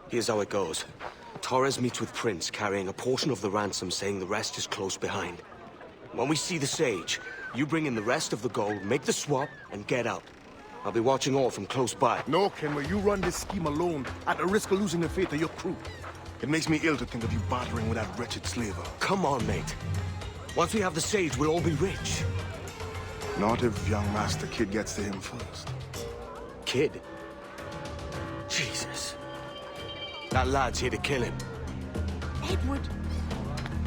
Here's how it goes. Torres meets with Prince, carrying a portion of the ransom, saying the rest is close behind. When we see the Sage, you bring in the rest of the gold, make the swap, and get out. I'll be watching all from close by. No, Kenway, you run this scheme alone, at the risk of losing the faith of your crew. It makes me ill to think of you bartering with that wretched slaver. Come on, mate. Once we have the Sage, we'll all be rich. Not if young Master Kid gets to him first. Kid? Jesus. That lad's here to kill him. Edward,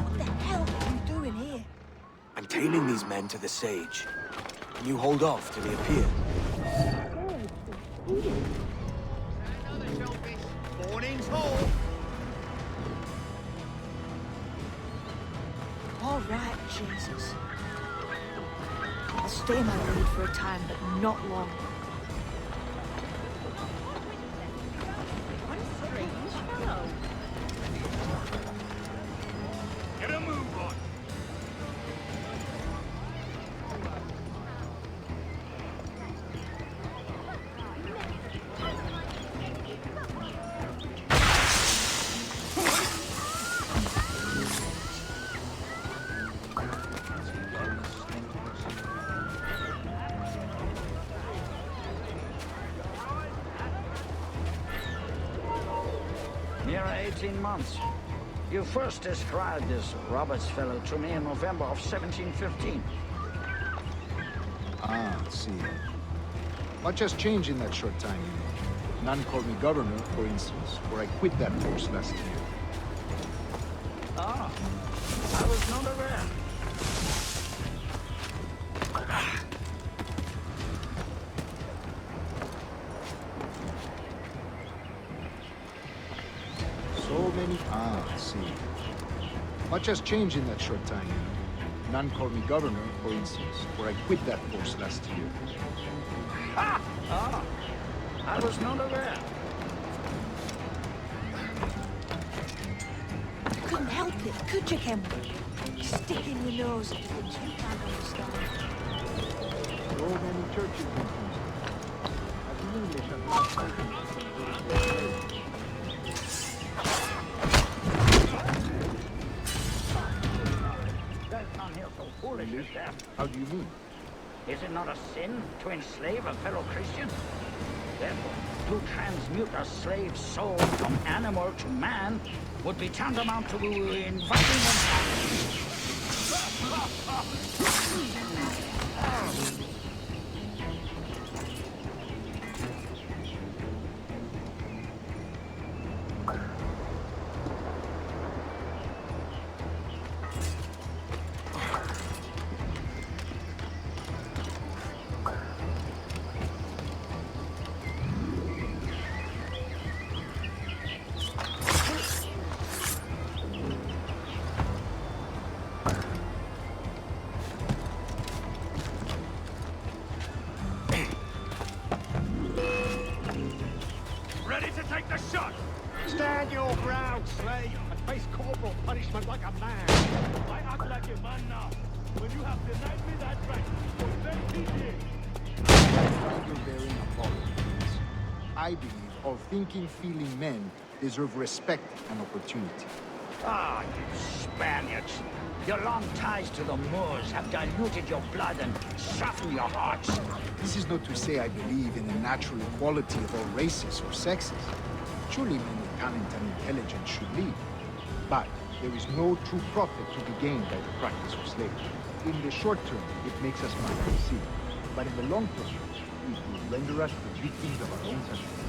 what the hell are you doing here? I'm tailing these men to the Sage. Can you hold off till they appear? Morning's home. All right, Jesus. I'll stay in my lead for a time, but not long. What a strange fellow. Get a move on. Near 18 months. You first described this Roberts fellow to me in November of 1715. Ah, see. Much has changed in that short time, you know. None called me governor, for instance, or I quit that force last year. Ah, I was not aware. See. Much has changed in that short time, you know. None called me governor, for instance, or I quit that force last year. Ha! Ah, I was not aware. You couldn't help it, could you, Kenway? Sticking your nose into things you can't understand. So many churches confused. As in English, how do you mean? Is it not a sin to enslave a fellow Christian? Therefore, to transmute a slave's soul from animal to man would be tantamount to inviting them. Ready to take the shot? Stand your ground, slave, and face corporal punishment like a man. I act like a man now. When you have denied me that right for 20 years. You're bearing apologies. I believe all thinking, feeling men deserve respect and opportunity. Ah, you Spaniards. Your long ties to the Moors have diluted your blood and softened your hearts. This is not to say I believe in the natural equality of all races or sexes. Surely men with talent and intelligence should lead. But there is no true profit to be gained by the practice of slavery. In the short term, it makes us money, but in the long term, it will render us the victims of our own suffering.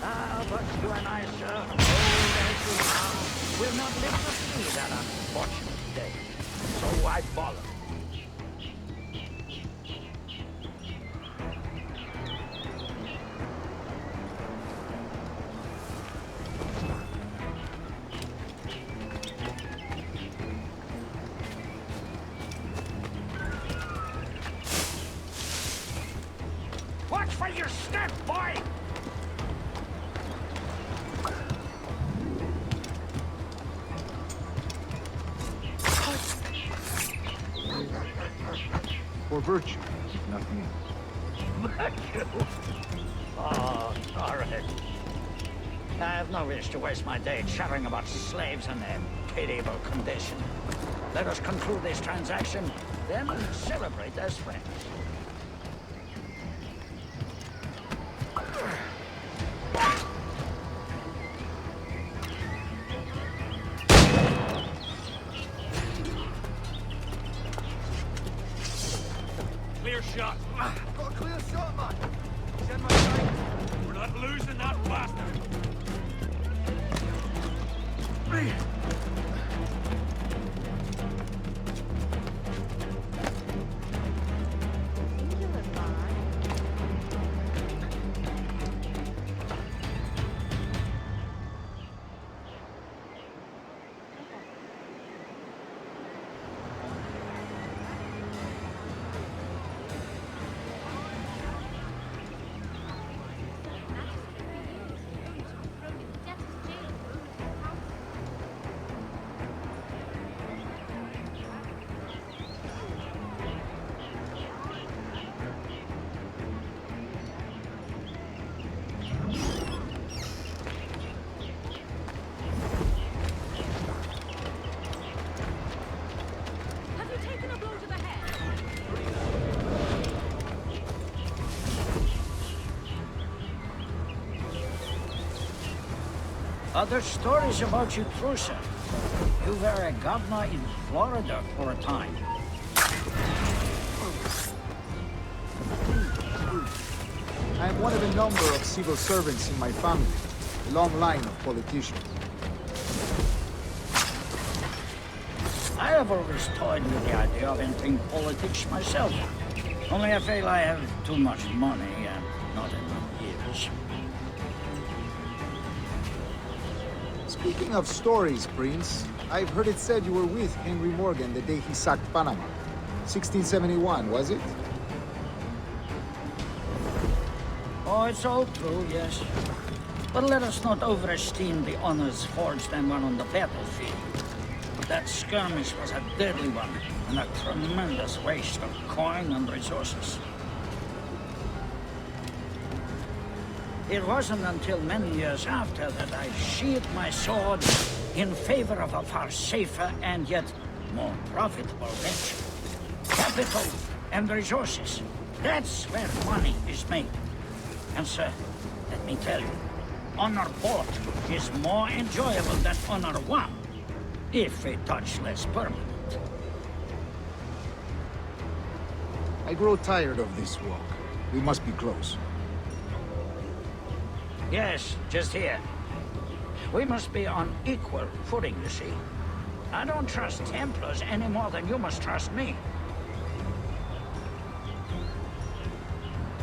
Ah, but you and I, sir, old as you are, will not live to see that unfortunate day. So I follow. Watch for your step, boy! For virtue, if nothing else. Virtue? Oh, sorry. I have no wish to waste my day chattering about slaves and their pitiable condition. Let us conclude this transaction, then celebrate as friends. Clear shot. Got a clear shot, man. He's in my sight. We're not losing that bastard. Other stories about you, Trusa. You were a governor in Florida for a time. I am one of a number of civil servants in my family, a long line of politicians. I have always toyed with the idea of entering politics myself. Only I feel I have too much money and not enough years. Speaking of stories, Prince, I've heard it said you were with Henry Morgan the day he sacked Panama. 1671, was it? Oh, it's all true, yes. But let us not overesteem the honors forged and won on the battlefield. That skirmish was a deadly one, and a tremendous waste of coin and resources. It wasn't until many years after that I sheathed my sword in favor of a far safer and yet more profitable venture. Capital and resources. That's where money is made. And sir, let me tell you, honor bought is more enjoyable than honor won, if a touch less permanent. I grow tired of this walk. We must be close. Yes, just here. We must be on equal footing, you see. I don't trust Templars any more than you must trust me.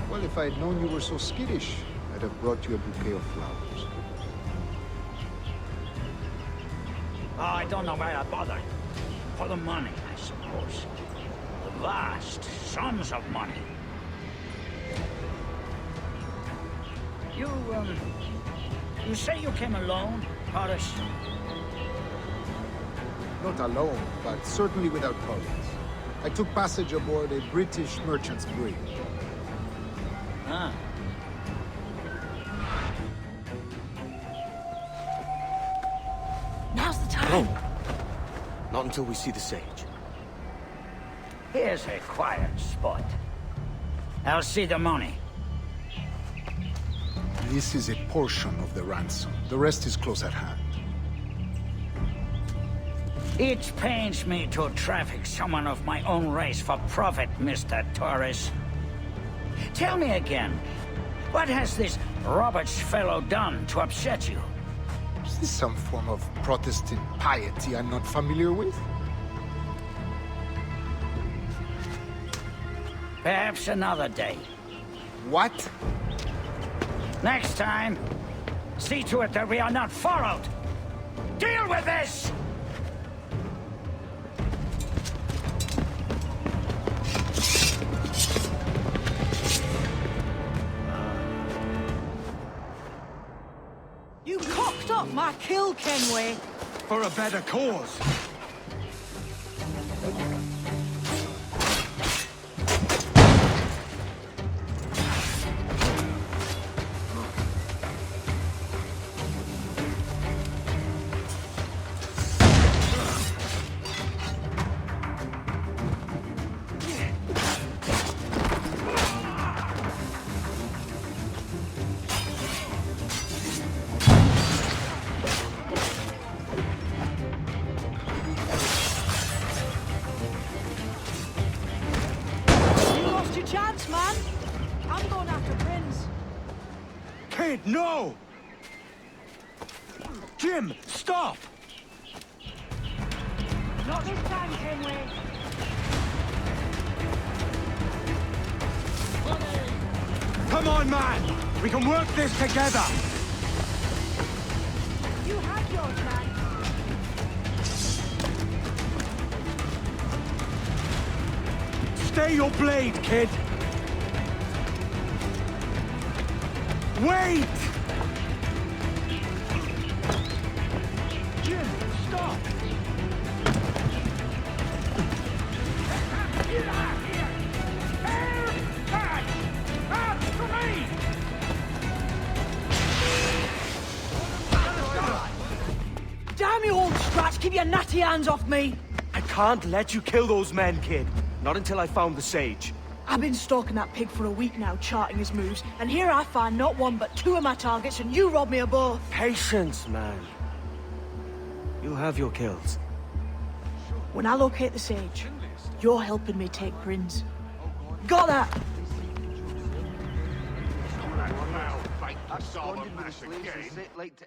Well, if I had known you were so skittish, I'd have brought you a bouquet of flowers. Oh, I don't know why I bothered. For the money, I suppose. The vast sums of money. You say you came alone, Horace? Not alone, but certainly without colleagues. I took passage aboard a British merchant's brig. Ah. Now's the time. No. Not until we see the sage. Here's a quiet spot. I'll see the money. This is a portion of the ransom. The rest is close at hand. It pains me to traffic someone of my own race for profit, Mr. Torres. Tell me again, what has this Roberts fellow done to upset you? Is this some form of Protestant piety I'm not familiar with? Perhaps another day. What? Next time, see to it that we are not followed. Deal with this! You cocked up my kill, Kenway. For a better cause. Kid, no! Jim, stop! Not this time, Kenway. Come on, man! We can work this together! You have yours, man. Stay your blade, kid! Wait! Jim, stop! Get out of here! Air catch! Out for me! Damn you, old Scratch! Keep your natty hands off me! I can't let you kill those men, kid. Not until I found the sage. I've been stalking that pig for a week now, charting his moves, and here I find not one but two of my targets, and you rob me of both. Patience, man. You'll have your kills. When I locate the sage, you're helping me take Prince. Got that? Solve a mess again. Late to